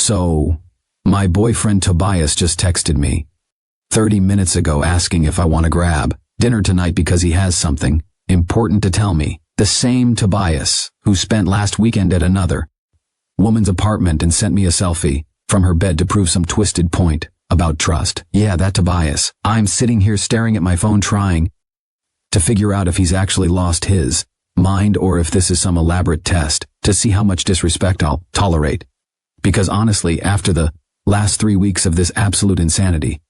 So, my boyfriend Tobias just texted me 30 minutes ago asking if I want to grab dinner tonight because he has something important to tell me. The same Tobias who spent last weekend at another woman's apartment and sent me a selfie from her bed to prove some twisted point about trust. Yeah, that Tobias. I'm sitting here staring at my phone trying to figure out if he's actually lost his mind or if this is some elaborate test to see how much disrespect I'll tolerate. Because honestly, after the last 3 weeks of this absolute insanity,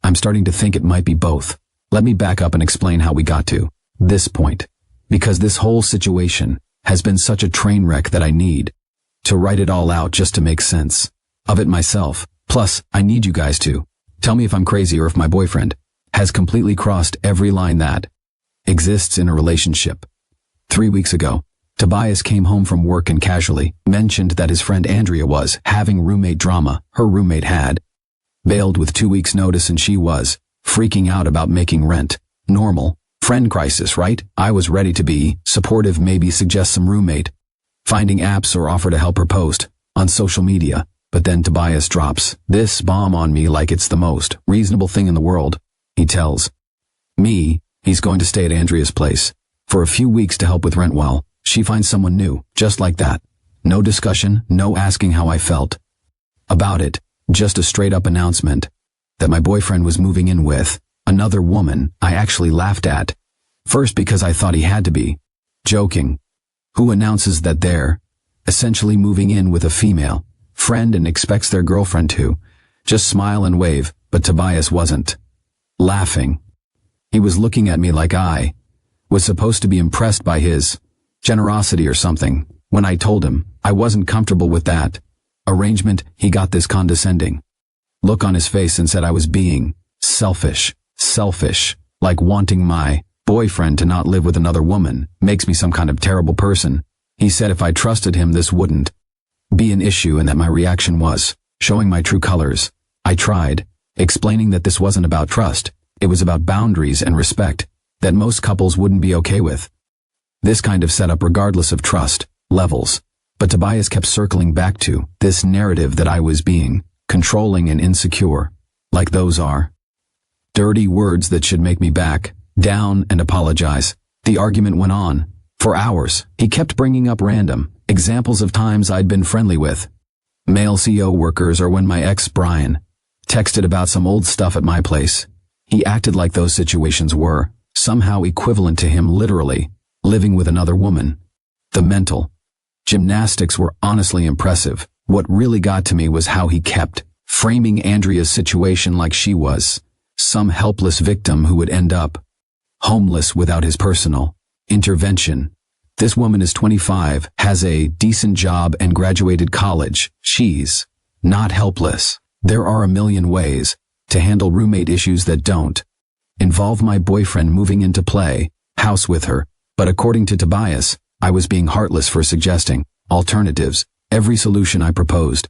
I'm starting to think it might be both. Let me back up and explain how we got to this point. Because this whole situation has been such a train wreck that I need to write it all out just to make sense of it myself. Plus, I need you guys to tell me if I'm crazy or if my boyfriend has completely crossed every line that exists in a relationship. 3 weeks ago, Tobias came home from work and casually mentioned that his friend Andrea was having roommate drama. Her roommate had bailed with 2 weeks' notice and she was freaking out about making rent. Normal friend crisis, right? I was ready to be supportive, maybe suggest some roommate finding apps or offer to help her post on social media. But then Tobias drops this bomb on me like it's the most reasonable thing in the world. He tells me he's going to stay at Andrea's place for a few weeks to help with rent while she finds someone new. Just like that. No discussion, no asking how I felt about it. Just a straight-up announcement that my boyfriend was moving in with another woman. I actually laughed at first because I thought he had to be joking. Who announces that they're essentially moving in with a female friend and expects their girlfriend to just smile and wave? But Tobias wasn't laughing. He was looking at me like I was supposed to be impressed by his generosity or something. When I told him I wasn't comfortable with that arrangement, he got this condescending look on his face and said I was being selfish, like wanting my boyfriend to not live with another woman makes me some kind of terrible person. He said if I trusted him this wouldn't be an issue and that my reaction was showing my true colors. I tried explaining that this wasn't about trust, it was about boundaries and respect that most couples wouldn't be okay with this kind of setup regardless of trust levels. But Tobias kept circling back to this narrative that I was being controlling and insecure, like those are dirty words that should make me back down and apologize. The argument went on for hours. He kept bringing up random examples of times I'd been friendly with male CEO workers or when my ex Brian texted about some old stuff at my place. He acted like those situations were somehow equivalent to him literally living with another woman. The mental gymnastics were honestly impressive. What really got to me was how he kept framing Andrea's situation like she was some helpless victim who would end up homeless without his personal intervention. This woman is 25, has a decent job and graduated college. She's not helpless. There are a million ways to handle roommate issues that don't involve my boyfriend moving into play house with her. But according to Tobias, I was being heartless for suggesting alternatives. Every solution I proposed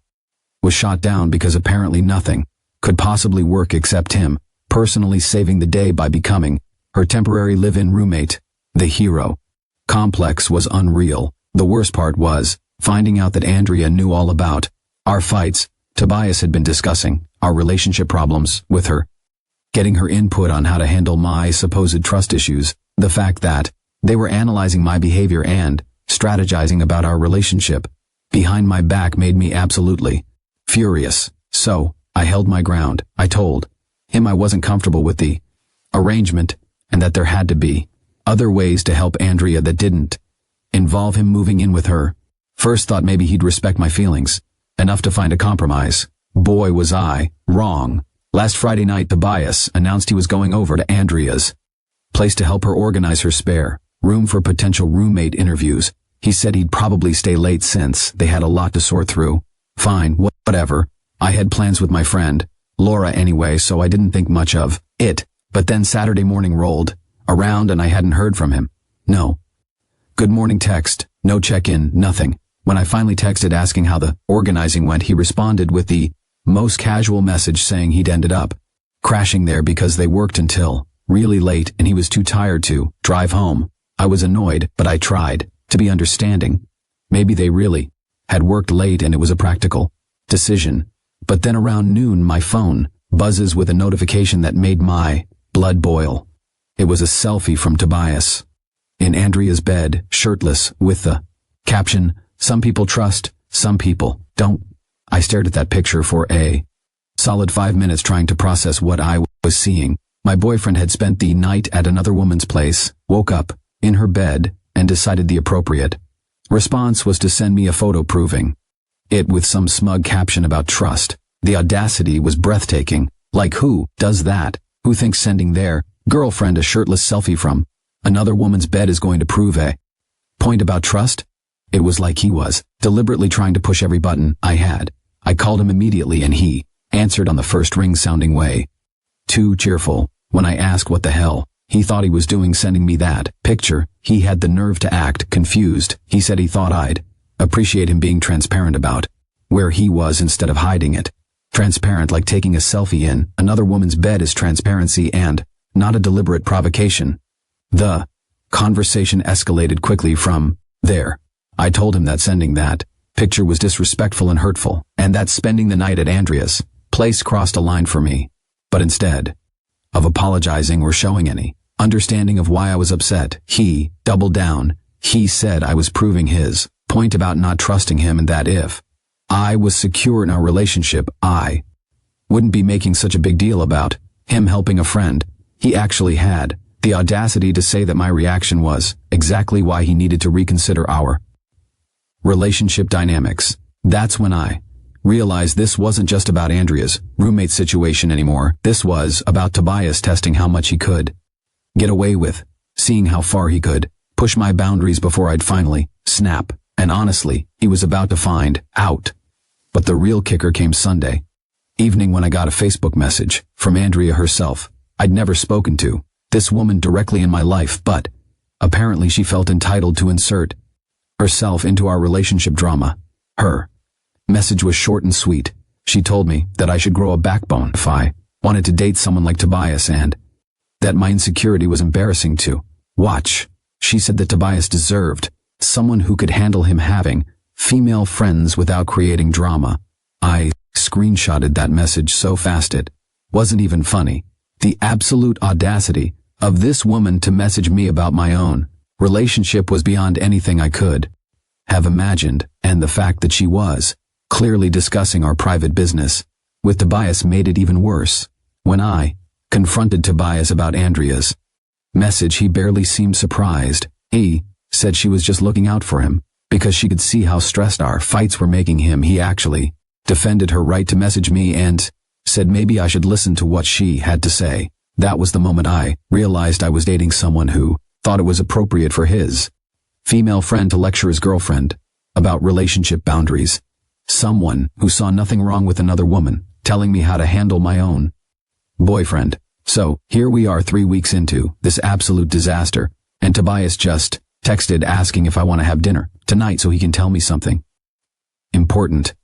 was shot down because apparently nothing could possibly work except him personally saving the day by becoming her temporary live-in roommate. The hero complex was unreal. The worst part was finding out that Andrea knew all about our fights. Tobias had been discussing our relationship problems with her, getting her input on how to handle my supposed trust issues. The fact that they were analyzing my behavior and strategizing about our relationship behind my back made me absolutely furious. So, I held my ground. I told him I wasn't comfortable with the arrangement and that there had to be other ways to help Andrea that didn't involve him moving in with her. First thought maybe he'd respect my feelings enough to find a compromise. Boy, was I wrong. Last Friday night, Tobias announced he was going over to Andrea's place to help her organize her spare room for potential roommate interviews. He said he'd probably stay late since they had a lot to sort through. Fine, whatever. I had plans with my friend Laura anyway, so I didn't think much of it. But then Saturday morning rolled around and I hadn't heard from him. No good morning text, no check-in, nothing. When I finally texted asking how the organizing went, he responded with the most casual message saying he'd ended up crashing there because they worked until really late and he was too tired to drive home. I was annoyed, but I tried to be understanding. Maybe they really had worked late and it was a practical decision. But then around noon my phone buzzes with a notification that made my blood boil. It was a selfie from Tobias. In Andrea's bed, shirtless, with the caption, "Some people trust, some people don't." I stared at that picture for a solid 5 minutes trying to process what I was seeing. My boyfriend had spent the night at another woman's place, woke up, in her bed, and decided the appropriate response was to send me a photo proving it with some smug caption about trust. The audacity was breathtaking. Like, who does that? Who thinks sending their girlfriend a shirtless selfie from another woman's bed is going to prove a point about trust? It was like he was deliberately trying to push every button I had. I called him immediately and he answered on the first ring-sounding way. Too cheerful. When I asked what the hell he thought he was doing sending me that picture, he had the nerve to act confused. He said he thought I'd appreciate him being transparent about where he was instead of hiding it. Transparent, like taking a selfie in another woman's bed, is transparency and not a deliberate provocation. The conversation escalated quickly from there. I told him that sending that picture was disrespectful and hurtful, and that spending the night at Andrea's place crossed a line for me. But instead of apologizing or showing any understanding of why I was upset, he doubled down. He said I was proving his point about not trusting him, and that if I was secure in our relationship, I wouldn't be making such a big deal about him helping a friend. He actually had the audacity to say that my reaction was exactly why he needed to reconsider our relationship dynamics. That's when I realized this wasn't just about Andrea's roommate situation anymore. This was about Tobias testing how much he could get away with, seeing how far he could push my boundaries before I'd finally snap. And honestly, he was about to find out. But the real kicker came Sunday evening when I got a Facebook message from Andrea herself. I'd never spoken to this woman directly in my life, but apparently she felt entitled to insert herself into our relationship drama. Her message was short and sweet. She told me that I should grow a backbone if I wanted to date someone like Tobias, and that my insecurity was embarrassing to watch. She said that Tobias deserved someone who could handle him having female friends without creating drama. I screenshotted that message so fast it wasn't even funny. The absolute audacity of this woman to message me about my own relationship was beyond anything I could have imagined, and the fact that she was clearly discussing our private business with Tobias made it even worse. When I confronted Tobias about Andrea's message, he barely seemed surprised. He said she was just looking out for him because she could see how stressed our fights were making him. He actually defended her right to message me and said maybe I should listen to what she had to say. That was the moment I realized I was dating someone who thought it was appropriate for his female friend to lecture his girlfriend about relationship boundaries. Someone who saw nothing wrong with another woman telling me how to handle my own boyfriend. So here we are 3 weeks into this absolute disaster, and Tobias just texted asking if I want to have dinner tonight so he can tell me something important.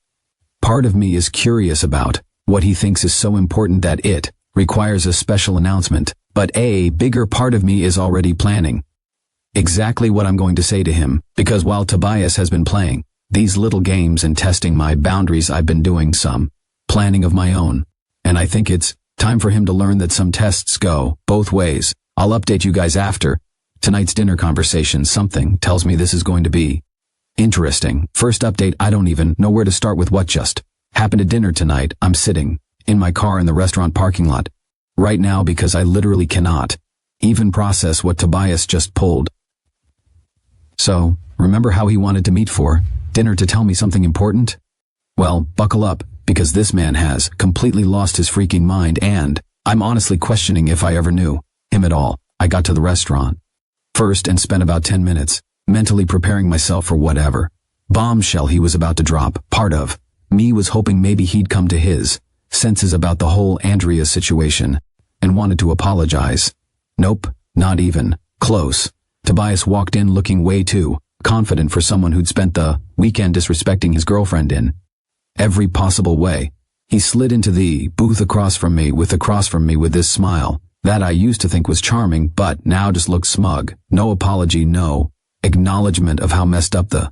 Part of me is curious about what he thinks is so important that it requires a special announcement, but a bigger part of me is already planning exactly what I'm going to say to him, because while Tobias has been playing these little games and testing my boundaries, I've been doing some planning of my own, and I think it's time for him to learn that some tests go both ways. I'll update you guys after tonight's dinner conversation. Something tells me this is going to be interesting. First update, I don't even know where to start with what just happened at dinner tonight. I'm sitting in my car in the restaurant parking lot right now because I literally cannot even process what Tobias just pulled. So, remember how he wanted to meet for dinner to tell me something important? Well, buckle up, because this man has completely lost his freaking mind, and I'm honestly questioning if I ever knew him at all. I got to the restaurant first and spent about 10 minutes mentally preparing myself for whatever bombshell he was about to drop. Part of me was hoping maybe he'd come to his senses about the whole Andrea situation and wanted to apologize. Nope, not even close. Tobias walked in looking way too confident for someone who'd spent the weekend disrespecting his girlfriend in every possible way. He slid into the booth across from me with this smile that I used to think was charming but now just looked smug. No apology, no acknowledgement of how messed up the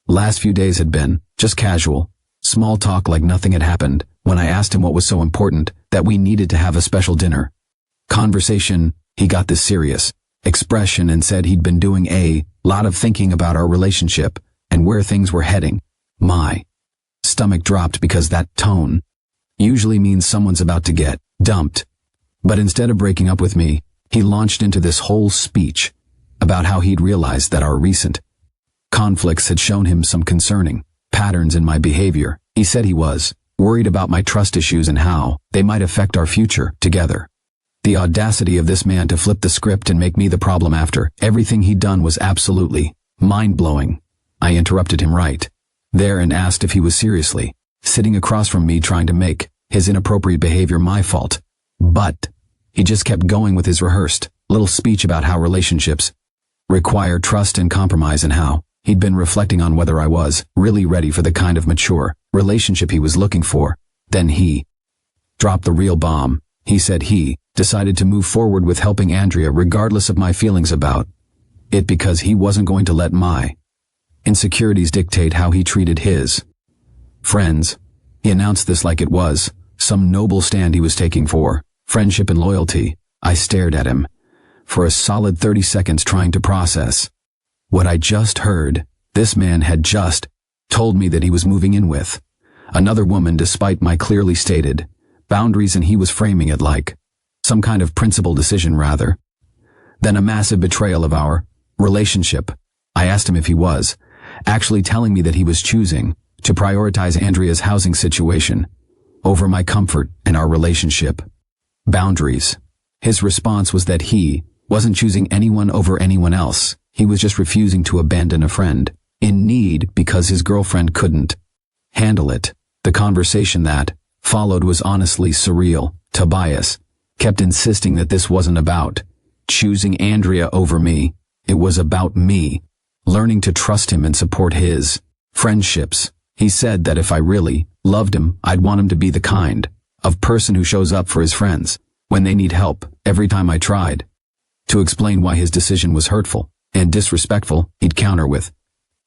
last few days had been, just casual Small talk like nothing had happened when I asked him what was so important that we needed to have a special dinner. Conversation, he got this serious expression and said he'd been doing a lot of thinking about our relationship and where things were heading. My stomach dropped because that tone usually means someone's about to get dumped. But instead of breaking up with me, he launched into this whole speech about how he'd realized that our recent conflicts had shown him some concerning patterns in my behavior. He said he was worried about my trust issues and how they might affect our future together. The audacity of this man to flip the script and make me the problem after everything he'd done was absolutely mind-blowing. I interrupted him right there and asked if he was seriously sitting across from me trying to make his inappropriate behavior my fault. But he just kept going with his rehearsed little speech about how relationships require trust and compromise and how he'd been reflecting on whether I was really ready for the kind of mature relationship he was looking for. Then he dropped the real bomb. He said he decided to move forward with helping Andrea regardless of my feelings about it because he wasn't going to let my insecurities dictate how he treated his friends. He announced this like it was some noble stand he was taking for friendship and loyalty. I stared at him for a solid 30 seconds trying to process what I just heard. This man had just told me that he was moving in with another woman despite my clearly stated boundaries, and he was framing it like some kind of principled decision rather than a massive betrayal of our relationship. I asked him if he was actually telling me that he was choosing to prioritize Andrea's housing situation over my comfort and our relationship boundaries. His response was that he wasn't choosing anyone over anyone else. He was just refusing to abandon a friend in need because his girlfriend couldn't handle it. The conversation that followed was honestly surreal. Tobias kept insisting that this wasn't about choosing Andrea over me. It was about me learning to trust him and support his friendships. He said that if I really loved him, I'd want him to be the kind of person who shows up for his friends when they need help. Every time I tried to explain why his decision was hurtful and disrespectful, he'd counter with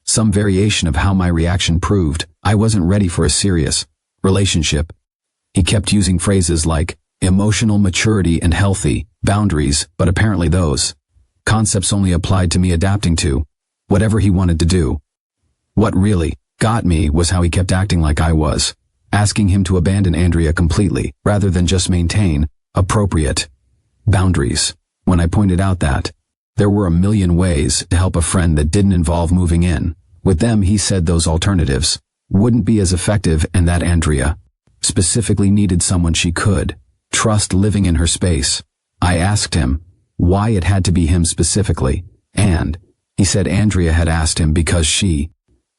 some variation of how my reaction proved I wasn't ready for a serious relationship. He kept using phrases like emotional maturity and healthy boundaries, but apparently those concepts only applied to me adapting to whatever he wanted to do. What really got me was how he kept acting like I was asking him to abandon Andrea completely rather than just maintain appropriate boundaries. When I pointed out that there were a million ways to help a friend that didn't involve moving in with them, he said those alternatives wouldn't be as effective and that Andrea specifically needed someone she could trust living in her space. I asked him why it had to be him specifically, and he said Andrea had asked him because she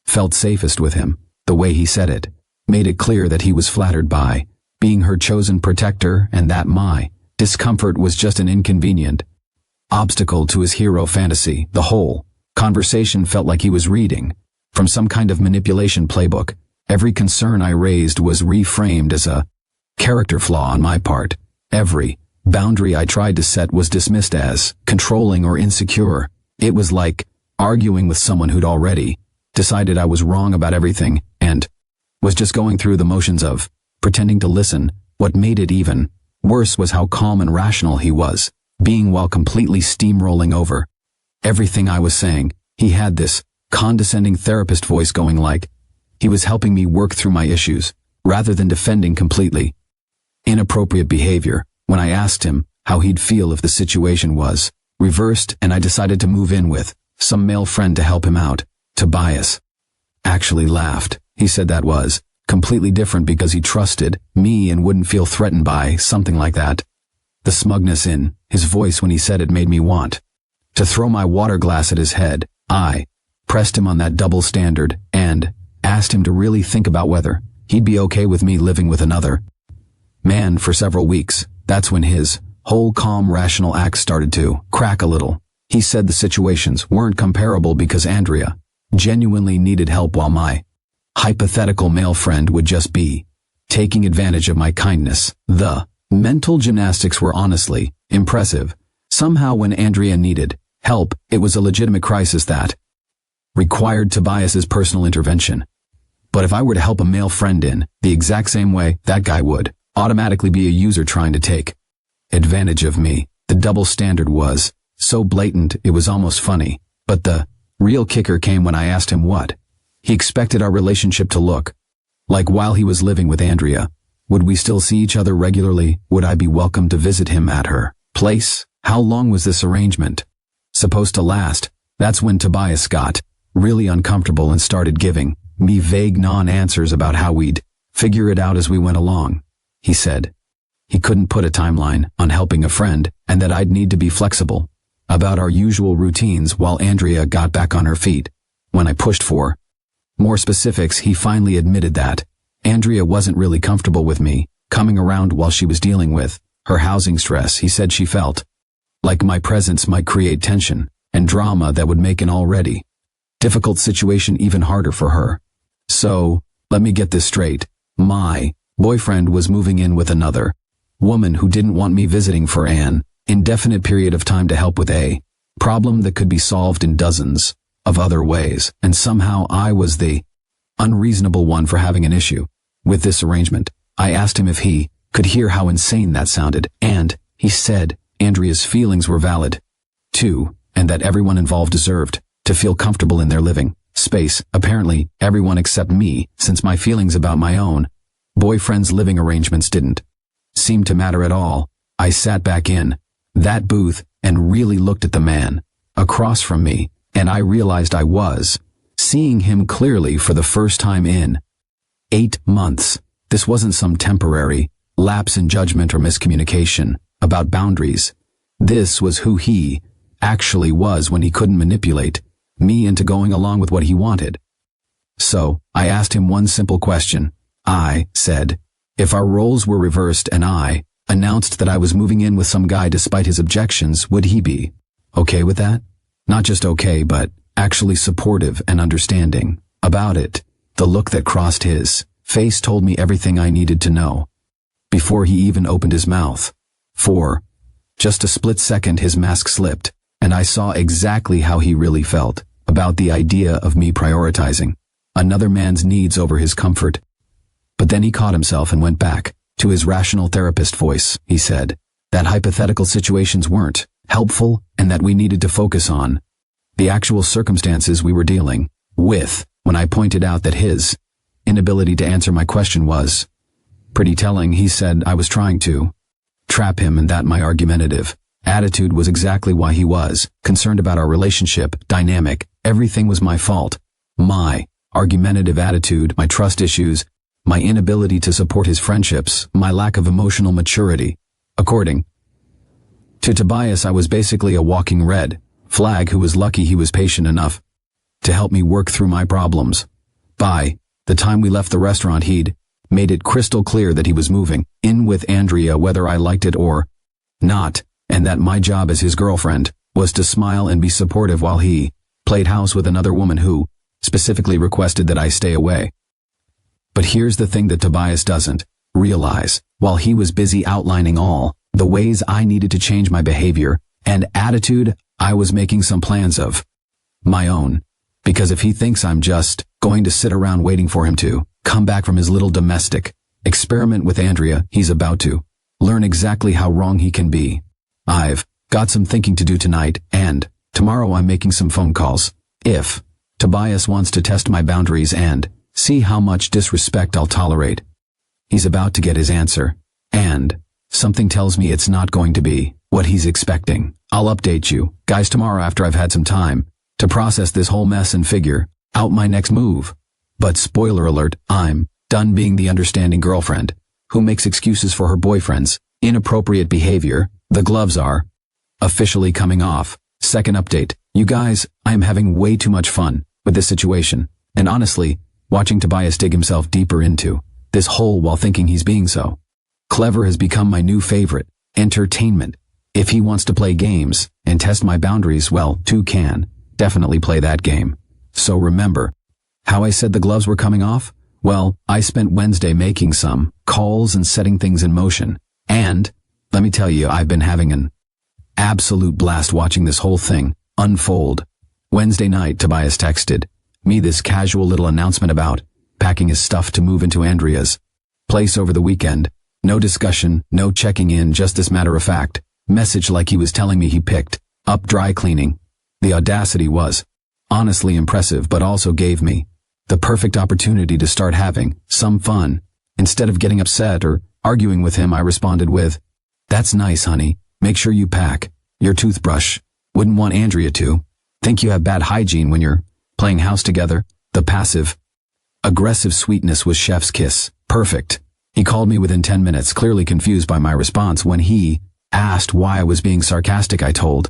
felt safest with him. The way he said it made it clear that he was flattered by being her chosen protector and that my discomfort was just an inconvenient obstacle to his hero fantasy. The whole conversation felt like he was reading from some kind of manipulation playbook. Every concern I raised was reframed as a character flaw on my part. Every boundary I tried to set was dismissed as controlling or insecure. It was like arguing with someone who'd already decided I was wrong about everything and was just going through the motions of pretending to listen. What made it even worse was how calm and rational he was being while completely steamrolling over everything I was saying. He had this condescending therapist voice going like he was helping me work through my issues rather than defending completely inappropriate behavior. When I asked him how he'd feel if the situation was reversed and I decided to move in with some male friend to help him out, Tobias actually laughed. He said that was completely different because he trusted me and wouldn't feel threatened by something like that. The smugness in his voice when he said it made me want to throw my water glass at his head. I pressed him on that double standard and asked him to really think about whether he'd be okay with me living with another man for several weeks. That's when his whole calm, rational act started to crack a little. He said the situations weren't comparable because Andrea genuinely needed help while my hypothetical male friend would just be taking advantage of my kindness. The mental gymnastics were honestly impressive. Somehow when Andrea needed help, it was a legitimate crisis that required Tobias's personal intervention. But if I were to help a male friend in the exact same way, that guy would automatically be a user trying to take advantage of me. The double standard was so blatant it was almost funny. But the real kicker came when I asked him what he expected our relationship to look like while he was living with Andrea. Would we still see each other regularly? Would I be welcome to visit him at her place? How long was this arrangement supposed to last? That's when Tobias got really uncomfortable and started giving me vague non-answers about how we'd figure it out as we went along. He said he couldn't put a timeline on helping a friend and that I'd need to be flexible about our usual routines while Andrea got back on her feet. When I pushed for more specifics, he finally admitted that Andrea wasn't really comfortable with me coming around while she was dealing with her housing stress. He said she felt like my presence might create tension and drama that would make an already difficult situation even harder for her. So, let me get this straight. My boyfriend was moving in with another woman who didn't want me visiting for an indefinite period of time to help with a problem that could be solved in dozens of other ways, and somehow I was the unreasonable one for having an issue with this arrangement. I asked him if he could hear how insane that sounded, and he said Andrea's feelings were valid, too, and that everyone involved deserved to feel comfortable in their living space. Apparently, everyone except me, since my feelings about my own boyfriend's living arrangements didn't seem to matter at all. I sat back in that booth and really looked at the man across from me, and I realized I was seeing him clearly for the first time in 8 months. This wasn't some temporary lapse in judgment or miscommunication about boundaries. This was who he actually was when he couldn't manipulate me into going along with what he wanted. So, I asked him one simple question. I said, if our roles were reversed and I announced that I was moving in with some guy despite his objections, would he be okay with that? Not just okay, but actually supportive and understanding about it. The look that crossed his face told me everything I needed to know before he even opened his mouth. For just a split second, his mask slipped, and I saw exactly how he really felt about the idea of me prioritizing another man's needs over his comfort. But then he caught himself and went back to his rational therapist voice. He said that hypothetical situations weren't helpful and that we needed to focus on the actual circumstances we were dealing with. When I pointed out that his inability to answer my question was pretty telling, he said I was trying to trap him and that my argumentative attitude was exactly why he was concerned about our relationship dynamic. Everything was my fault. My argumentative attitude, my trust issues, my inability to support his friendships, my lack of emotional maturity. According to Tobias, I was basically a walking red flag who was lucky he was patient enough to help me work through my problems. By the time we left the restaurant, he'd made it crystal clear that he was moving in with Andrea whether I liked it or not, and that my job as his girlfriend was to smile and be supportive while he played house with another woman who specifically requested that I stay away. But here's the thing that Tobias doesn't realize. While he was busy outlining all the ways I needed to change my behavior and attitude, I was making some plans of my own. Because if he thinks I'm just going to sit around waiting for him to come back from his little domestic experiment with Andrea, he's about to learn exactly how wrong he can be. I've got some thinking to do tonight, and tomorrow I'm making some phone calls. If Tobias wants to test my boundaries and see how much disrespect I'll tolerate, he's about to get his answer. And something tells me it's not going to be what he's expecting. I'll update you guys tomorrow after I've had some time to process this whole mess and figure out my next move. But spoiler alert, I'm done being the understanding girlfriend who makes excuses for her boyfriend's inappropriate behavior. The gloves are officially coming off. Second update. You guys, I am having way too much fun with this situation. And honestly, watching Tobias dig himself deeper into this hole while thinking he's being so clever has become my new favorite entertainment. If he wants to play games and test my boundaries, well, two can definitely play that game. So remember how I said the gloves were coming off? Well, I spent Wednesday making some calls and setting things in motion. And let me tell you, I've been having an absolute blast watching this whole thing unfold. Wednesday night, Tobias texted me this casual little announcement about packing his stuff to move into Andrea's place over the weekend. No discussion, no checking in, just this matter-of-fact message like he was telling me he picked up dry cleaning. The audacity was honestly impressive, but also gave me the perfect opportunity to start having some fun. Instead of getting upset or arguing with him, I responded with, "That's nice, honey. Make sure you pack your toothbrush. Wouldn't want Andrea to think you have bad hygiene when you're playing house together." The passive-aggressive sweetness was chef's kiss. Perfect. He called me within 10 minutes, clearly confused by my response. When he asked why I was being sarcastic, I told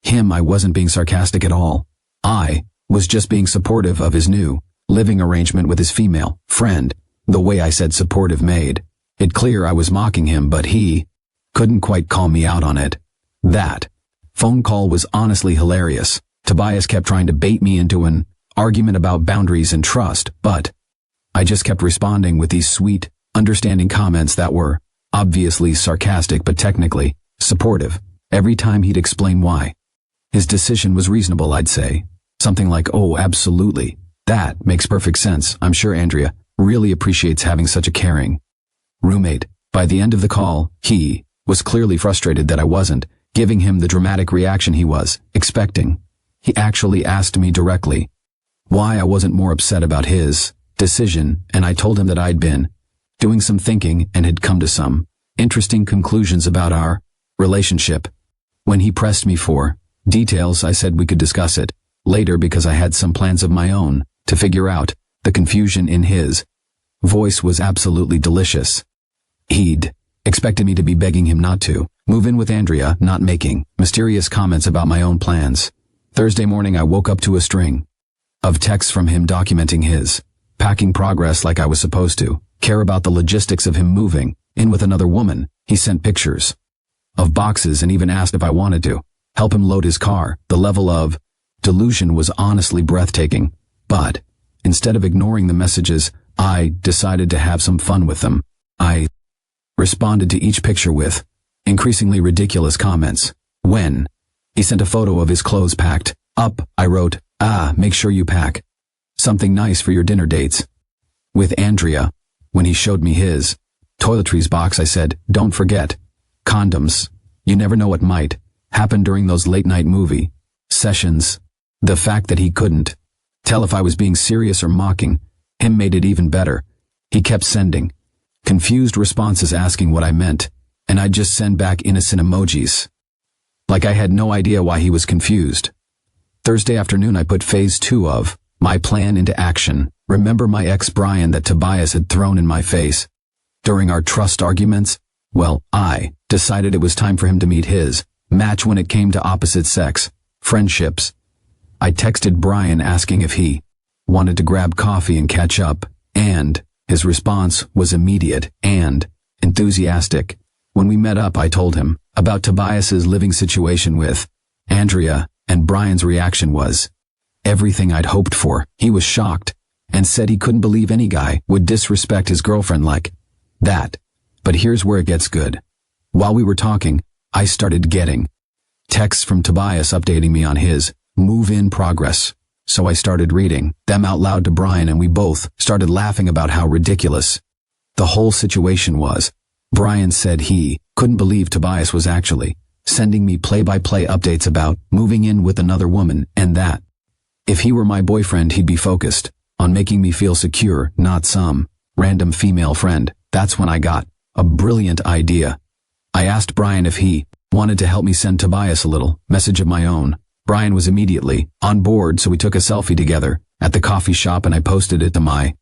him I wasn't being sarcastic at all. I was just being supportive of his new living arrangement with his female friend. The way I said supportive made it clear I was mocking him, but he couldn't quite call me out on it. That phone call was honestly hilarious. Tobias kept trying to bait me into an argument about boundaries and trust, but I just kept responding with these sweet, understanding comments that were obviously sarcastic but technically supportive. Every time he'd explain why his decision was reasonable, I'd say something like, "Oh, absolutely. That makes perfect sense. I'm sure Andrea really appreciates having such a caring roommate." By the end of the call, he was clearly frustrated that I wasn't giving him the dramatic reaction he was expecting. He actually asked me directly why I wasn't more upset about his decision, and I told him that I'd been doing some thinking and had come to some interesting conclusions about our relationship. When he pressed me for details, I said we could discuss it later because I had some plans of my own to figure out. The confusion in his voice was absolutely delicious. He'd expected me to be begging him not to move in with Andrea, not making mysterious comments about my own plans. Thursday morning, I woke up to a string of texts from him documenting his packing progress like I was supposed to care about the logistics of him moving in with another woman. He sent pictures of boxes and even asked if I wanted to help him load his car. The level of delusion was honestly breathtaking, but instead of ignoring the messages, I decided to have some fun with them. I responded to each picture with increasingly ridiculous comments. When he sent a photo of his clothes packed up, I wrote, "Make sure you pack something nice for your dinner dates with Andrea." When he showed me his toiletries box, I said, "Don't forget condoms. You never know what might happen during those late-night movie sessions." The fact that he couldn't tell if I was being serious or mocking him made it even better. He kept sending confused responses asking what I meant, and I'd just send back innocent emojis, like I had no idea why he was confused. Thursday afternoon, I put phase 2 of my plan into action. Remember my ex Brian that Tobias had thrown in my face during our trust arguments? Well, I decided it was time for him to meet his match when it came to opposite sex friendships. I texted Brian asking if he wanted to grab coffee and catch up, and his response was immediate and enthusiastic. When we met up, I told him about Tobias's living situation with Andrea, and Brian's reaction was everything I'd hoped for. He was shocked and said he couldn't believe any guy would disrespect his girlfriend like that. But here's where it gets good. While we were talking, I started getting texts from Tobias updating me on his move-in progress. So I started reading them out loud to Brian, and we both started laughing about how ridiculous the whole situation was. Brian said he couldn't believe Tobias was actually sending me play-by-play updates about moving in with another woman, and that if he were my boyfriend, he'd be focused on making me feel secure, not some random female friend. That's when I got a brilliant idea. I asked Brian if he wanted to help me send Tobias a little message of my own. Brian was immediately on board, so we took a selfie together at the coffee shop, and I posted it to my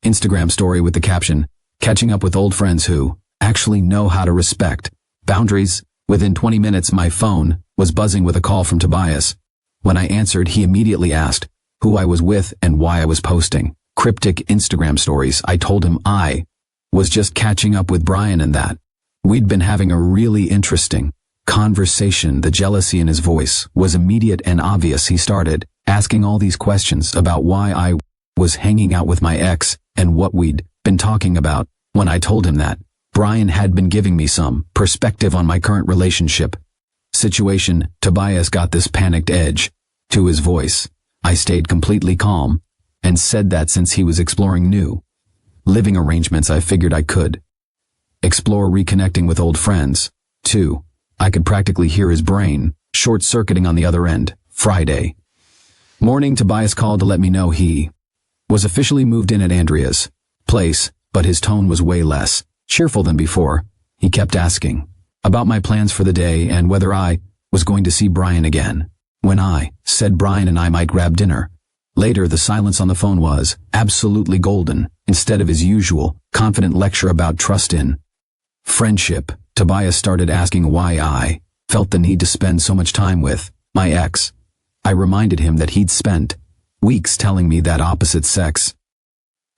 Instagram story with the caption, "Catching up with old friends who actually know how to respect boundaries." Within 20 minutes, my phone was buzzing with a call from Tobias. When I answered, he immediately asked who I was with and why I was posting cryptic Instagram stories. I told him I was just catching up with Brian and that we'd been having a really interesting conversation. The jealousy in his voice was immediate and obvious. He started asking all these questions about why I was hanging out with my ex and what we'd been talking about. When I told him that Brian had been giving me some perspective on my current relationship situation, Tobias got this panicked edge to his voice. I stayed completely calm and said that since he was exploring new living arrangements, I figured I could explore reconnecting with old friends, too. I could practically hear his brain short-circuiting on the other end. Friday morning, Tobias called to let me know he was officially moved in at Andrea's place, but his tone was way less cheerful than before. He kept asking about my plans for the day and whether I was going to see Brian again. When I said Brian and I might grab dinner later, the silence on the phone was absolutely golden. Instead of his usual confident lecture about trust in friendship, Tobias started asking why I felt the need to spend so much time with my ex. I reminded him that he'd spent weeks telling me that opposite sex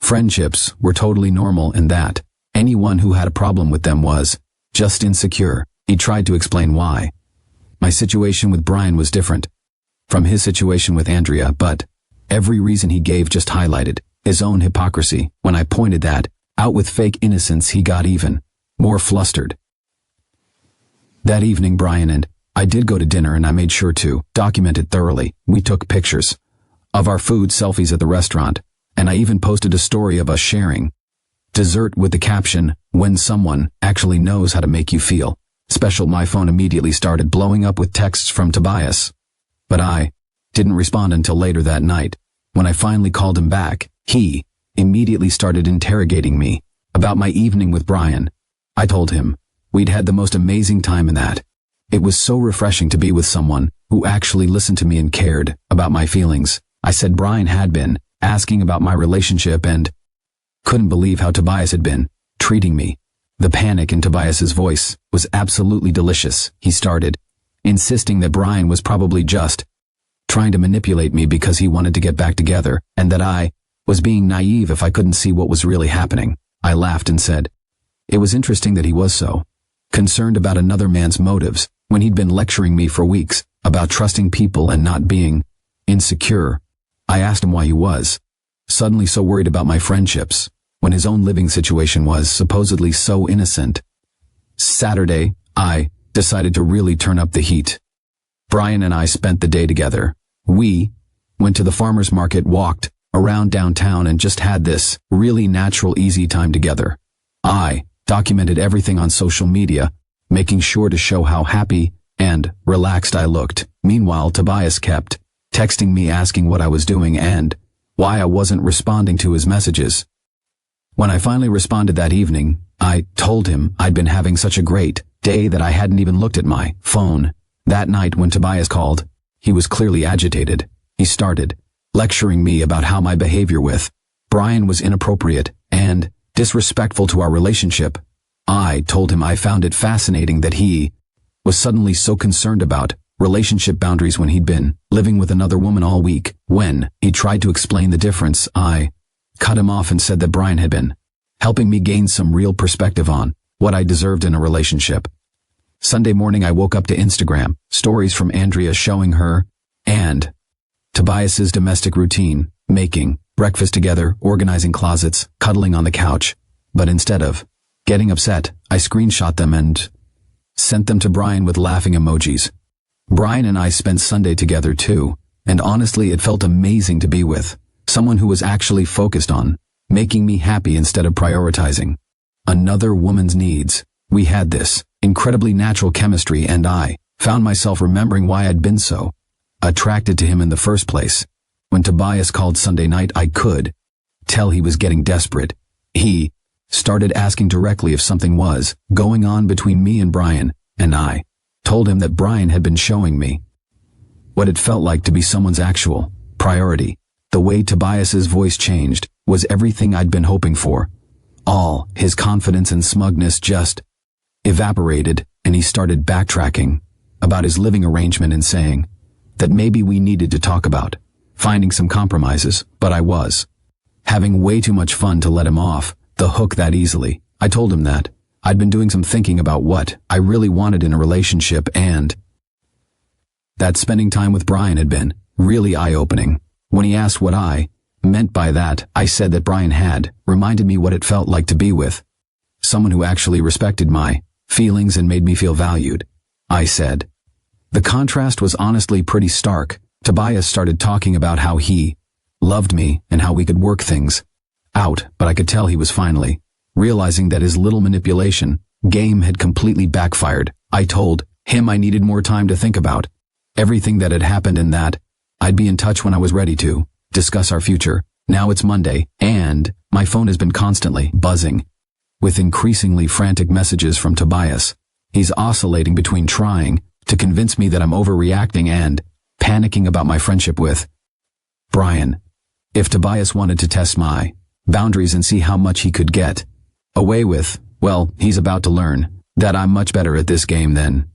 friendships were totally normal and that anyone who had a problem with them was just insecure. He tried to explain why my situation with Brian was different from his situation with Andrea, but every reason he gave just highlighted his own hypocrisy. When I pointed that out with fake innocence, he got even more flustered. That evening, Brian and I did go to dinner, and I made sure to document it thoroughly. We took pictures of our food, selfies at the restaurant, and I even posted a story of us sharing dessert with the caption, "When someone actually knows how to make you feel special." My phone immediately started blowing up with texts from Tobias, but I didn't respond until later that night. When I finally called him back, he immediately started interrogating me about my evening with Brian. I told him we'd had the most amazing time and that it was so refreshing to be with someone who actually listened to me and cared about my feelings. I said Brian had been asking about my relationship and couldn't believe how Tobias had been treating me. The panic in Tobias's voice was absolutely delicious. He started insisting that Brian was probably just trying to manipulate me because he wanted to get back together, and that I was being naive if I couldn't see what was really happening. I laughed and said it was interesting that he was so concerned about another man's motives when he'd been lecturing me for weeks about trusting people and not being insecure. I asked him why he was suddenly so worried about my friendships when his own living situation was supposedly so innocent. Saturday, I decided to really turn up the heat. Brian and I spent the day together. We went to the farmer's market, walked around downtown, and just had this really natural, easy time together. I documented everything on social media, making sure to show how happy and relaxed I looked. Meanwhile, Tobias kept texting me asking what I was doing and why I wasn't responding to his messages. When I finally responded that evening, I told him I'd been having such a great day that I hadn't even looked at my phone. That night when Tobias called, he was clearly agitated. He started lecturing me about how my behavior with Brian was inappropriate and disrespectful to our relationship. I told him I found it fascinating that he was suddenly so concerned about relationship boundaries when he'd been living with another woman all week. When he tried to explain the difference, I cut him off and said that Brian had been helping me gain some real perspective on what I deserved in a relationship. Sunday morning, I woke up to Instagram stories from Andrea showing her and Tobias's domestic routine, making breakfast together, organizing closets, cuddling on the couch. But instead of getting upset, I screenshot them and sent them to Brian with laughing emojis. Brian and I spent Sunday together too, and honestly it felt amazing to be with someone who was actually focused on making me happy instead of prioritizing another woman's needs. We had this incredibly natural chemistry, and I found myself remembering why I'd been so attracted to him in the first place. When Tobias called Sunday night, I could tell he was getting desperate. He started asking directly if something was going on between me and Brian, and I told him that Brian had been showing me what it felt like to be someone's actual priority. The way Tobias's voice changed was everything I'd been hoping for. All his confidence and smugness just evaporated, and he started backtracking about his living arrangement and saying that maybe we needed to talk about finding some compromises, but I was having way too much fun to let him off the hook that easily. I told him that I'd been doing some thinking about what I really wanted in a relationship, and that spending time with Brian had been really eye-opening. When he asked what I meant by that, I said that Brian had reminded me what it felt like to be with someone who actually respected my feelings and made me feel valued. I said the contrast was honestly pretty stark. Tobias started talking about how he loved me, and how we could work things out, but I could tell he was finally realizing that his little manipulation game had completely backfired. I told him I needed more time to think about everything that had happened and that I'd be in touch when I was ready to discuss our future. Now it's Monday, and my phone has been constantly buzzing with increasingly frantic messages from Tobias. He's oscillating between trying to convince me that I'm overreacting and panicking about my friendship with Brian. If Tobias wanted to test my boundaries and see how much he could get away with, well, he's about to learn that I'm much better at this game than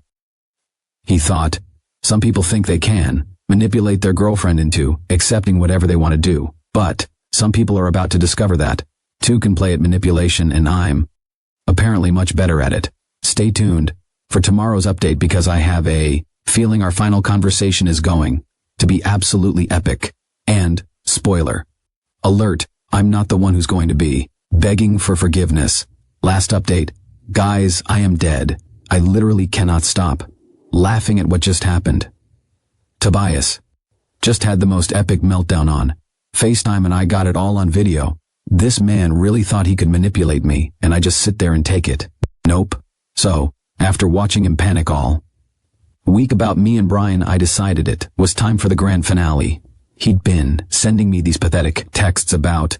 he thought. Some people think they can manipulate their girlfriend into accepting whatever they want to do, but some people are about to discover that two can play at manipulation, and I'm apparently much better at it. Stay tuned for tomorrow's update because I have a feeling our final conversation is going to be absolutely epic. And, spoiler alert, I'm not the one who's going to be begging for forgiveness. Last update. Guys, I am dead. I literally cannot stop laughing at what just happened. Tobias just had the most epic meltdown on FaceTime, and I got it all on video. This man really thought he could manipulate me, and I just sit there and take it. Nope. So, after watching him panic all week about me and Brian, I decided it was time for the grand finale. He'd been sending me these pathetic texts about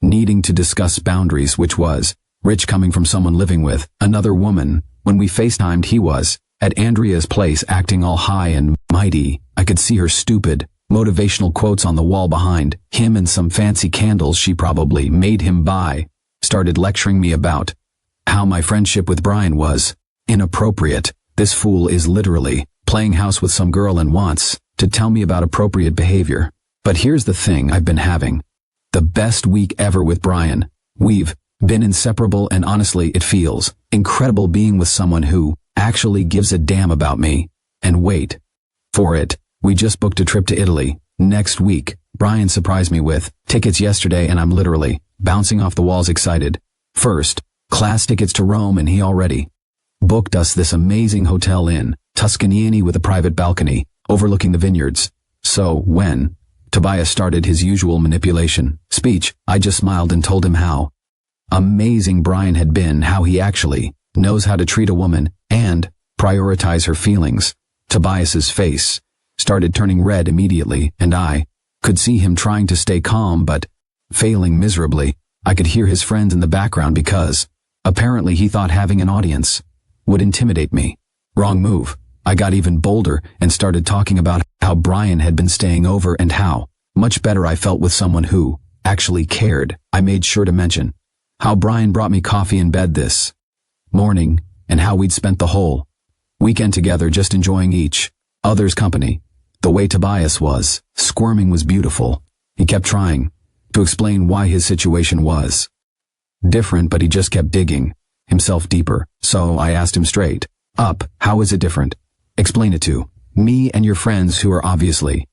needing to discuss boundaries, which was rich coming from someone living with another woman. When we FaceTimed, he was at Andrea's place acting all high and mighty. I could see her stupid motivational quotes on the wall behind him and some fancy candles she probably made him buy. Started lecturing me about how my friendship with Brian was inappropriate. This fool is literally playing house with some girl and wants to tell me about appropriate behavior. But here's the thing, I've been having the best week ever with Brian. We've been inseparable, and honestly, it feels incredible being with someone who actually gives a damn about me. And wait for it, we just booked a trip to Italy next week. Brian surprised me with tickets yesterday, and I'm literally bouncing off the walls excited. First class tickets to Rome, and he already booked us this amazing hotel in Tuscany with a private balcony overlooking the vineyards. So when Tobias started his usual manipulation speech, I just smiled and told him how amazing Brian had been, how he actually knows how to treat a woman and prioritize her feelings. Tobias's face started turning red immediately, and I could see him trying to stay calm but failing miserably. I could hear his friends in the background because apparently he thought having an audience would intimidate me. Wrong move. I got even bolder and started talking about how Brian had been staying over and how much better I felt with someone who actually cared. I made sure to mention how Brian brought me coffee in bed this morning and how we'd spent the whole weekend together just enjoying each other's company. The way Tobias was squirming was beautiful. He kept trying to explain why his situation was different, but he just kept digging himself deeper. So I asked him straight up, how is it different? Explain it to me and your friends who are obviously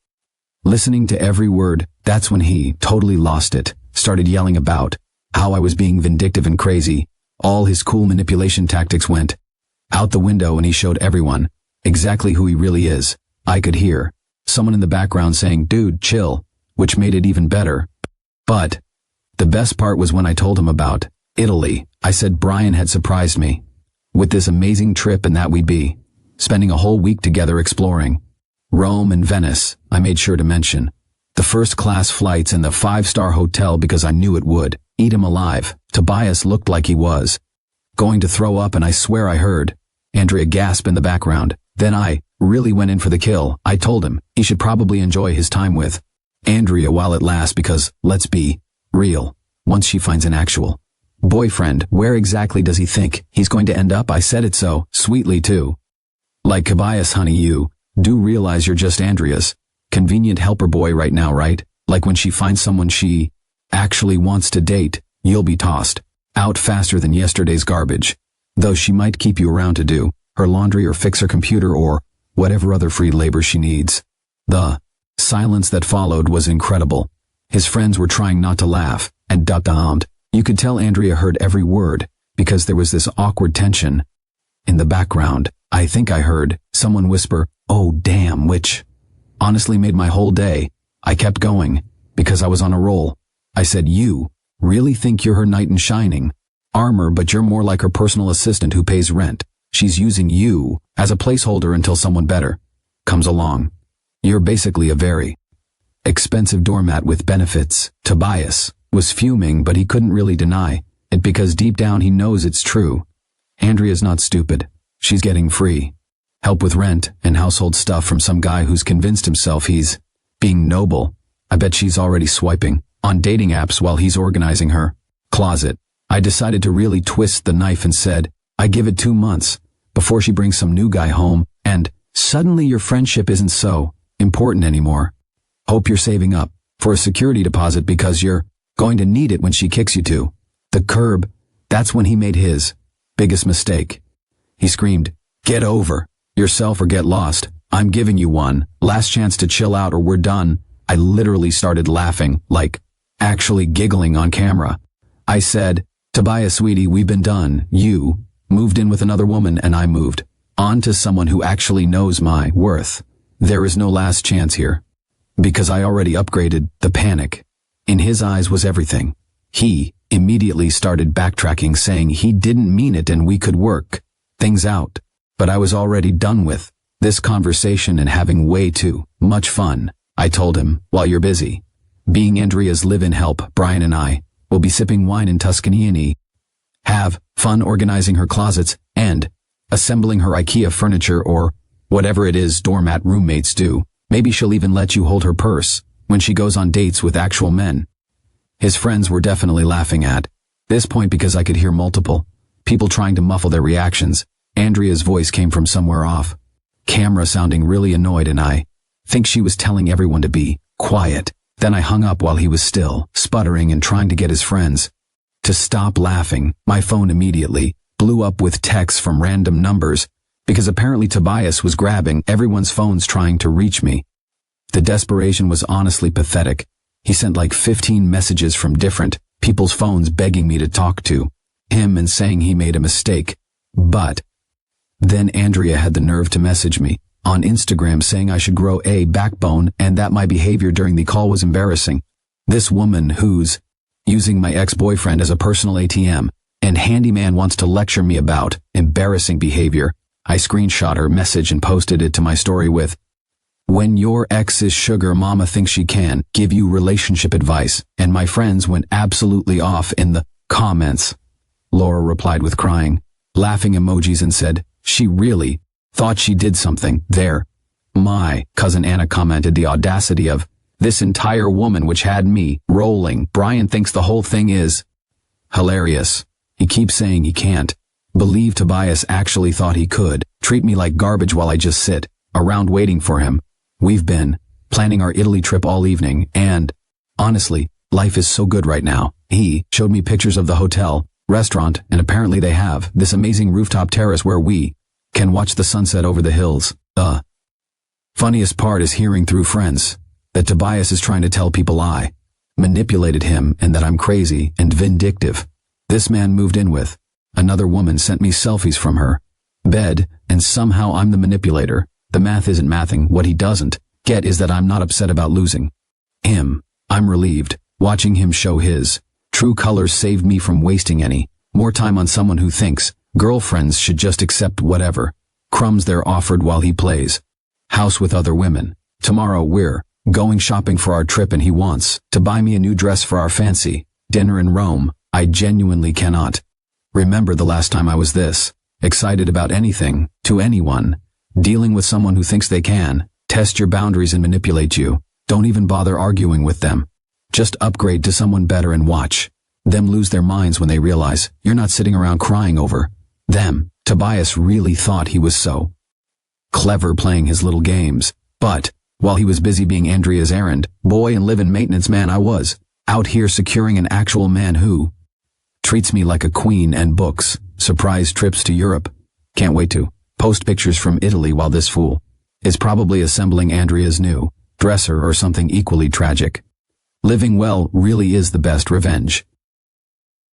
listening to every word. That's when he totally lost it, started yelling about how I was being vindictive and crazy. All his cool manipulation tactics went out the window, and he showed everyone exactly who he really is. I could hear someone in the background saying, "Dude, chill," which made it even better. But the best part was when I told him about Italy. I said Brian had surprised me with this amazing trip and that we'd be spending a whole week together exploring Rome and Venice. I made sure to mention the first-class flights and the 5-star hotel because I knew it would eat him alive. Tobias looked like he was going to throw up, and I swear I heard Andrea gasp in the background. Then I really went in for the kill. I told him he should probably enjoy his time with Andrea while it lasts because, let's be real, once she finds an actual boyfriend, where exactly does he think he's going to end up? I said it so sweetly too. Like, Tobias, honey, you do realize you're just Andrea's convenient helper boy right now, right? Like, when she finds someone she actually wants to date, you'll be tossed out faster than yesterday's garbage. Though she might keep you around to do her laundry or fix her computer or whatever other free labor she needs. The silence that followed was incredible. His friends were trying not to laugh, and you could tell Andrea heard every word because there was this awkward tension in the background. I think I heard someone whisper, "Oh damn," which honestly made my whole day. I kept going. because I was on a roll. I said, "You really think you're her knight in shining armor, but you're more like her personal assistant who pays rent. She's using you as a placeholder until someone better comes along. You're basically a very expensive doormat with benefits." Tobias was fuming, but he couldn't really deny it because deep down he knows it's true. Andrea's not stupid. She's getting free help with rent and household stuff from some guy who's convinced himself he's being noble. I bet she's already swiping on dating apps while he's organizing her closet. I decided to really twist the knife and said, "I give it 2 months before she brings some new guy home, and suddenly your friendship isn't so important anymore. Hope you're saving up for a security deposit because you're going to need it when she kicks you to the curb." That's when he made his biggest mistake. He screamed, "Get over yourself or get lost. I'm giving you one last chance to chill out or we're done." I literally started laughing, like actually giggling on camera. I said, "Tobias, sweetie, we've been done. You moved in with another woman and I moved on to someone who actually knows my worth. There is no last chance here." Because I already upgraded. The panic in his eyes was everything. He immediately started backtracking, saying he didn't mean it and we could work things out. But I was already done with this conversation and having way too much fun. I told him, "While you're busy being Andrea's live-in help, Brian and I will be sipping wine in Tuscany and have fun organizing her closets and assembling her IKEA furniture or whatever it is doormat roommates do. Maybe she'll even let you hold her purse when she goes on dates with actual men." His friends were definitely laughing at this point because I could hear multiple people trying to muffle their reactions. Andrea's voice came from somewhere off camera, sounding really annoyed, and I think she was telling everyone to be quiet. Then I hung up while he was still sputtering and trying to get his friends to stop laughing. My phone immediately blew up with texts from random numbers because apparently Tobias was grabbing everyone's phones trying to reach me. The desperation was honestly pathetic. He sent like 15 messages from different people's phones begging me to talk to him and saying he made a mistake. But then Andrea had the nerve to message me on Instagram saying I should grow a backbone and that my behavior during the call was embarrassing. This woman who's using my ex-boyfriend as a personal ATM and handyman wants to lecture me about embarrassing behavior. I screenshot her message and posted it to my story with, "When your ex's sugar mama thinks she can give you relationship advice," and my friends went absolutely off in the comments. Laura replied with crying, laughing emojis and said, "She really thought she did something there." My cousin Anna commented, "The audacity of this entire woman," which had me rolling. Brian thinks the whole thing is hilarious. He keeps saying he can't believe Tobias actually thought he could treat me like garbage while I just sit around waiting for him. We've been planning our Italy trip all evening, and honestly, life is so good right now. He showed me pictures of the hotel, restaurant, and apparently they have this amazing rooftop terrace where we can watch the sunset over the hills. The funniest part is hearing through friends that Tobias is trying to tell people I manipulated him and that I'm crazy and vindictive. This man moved in with another woman, sent me selfies from her bed, and somehow I'm the manipulator. The math isn't mathing. What he doesn't get is that I'm not upset about losing him. I'm relieved. Watching him show his true colors saved me from wasting any more time on someone who thinks girlfriends should just accept whatever crumbs they're offered while he plays house with other women. Tomorrow we're going shopping for our trip and he wants to buy me a new dress for our fancy dinner in Rome. I genuinely cannot remember the last time I was this excited about anything to anyone. Dealing with someone who thinks they can test your boundaries and manipulate you. Don't even bother arguing with them. Just upgrade to someone better and watch them lose their minds when they realize you're not sitting around crying over them. Tobias really thought he was so clever playing his little games, but while he was busy being Andrea's errand boy and live-in maintenance man, I was out here securing an actual man who treats me like a queen and books surprise trips to Europe. Can't wait to post pictures from Italy while this fool is probably assembling Andrea's new dresser or something equally tragic. Living well really is the best revenge.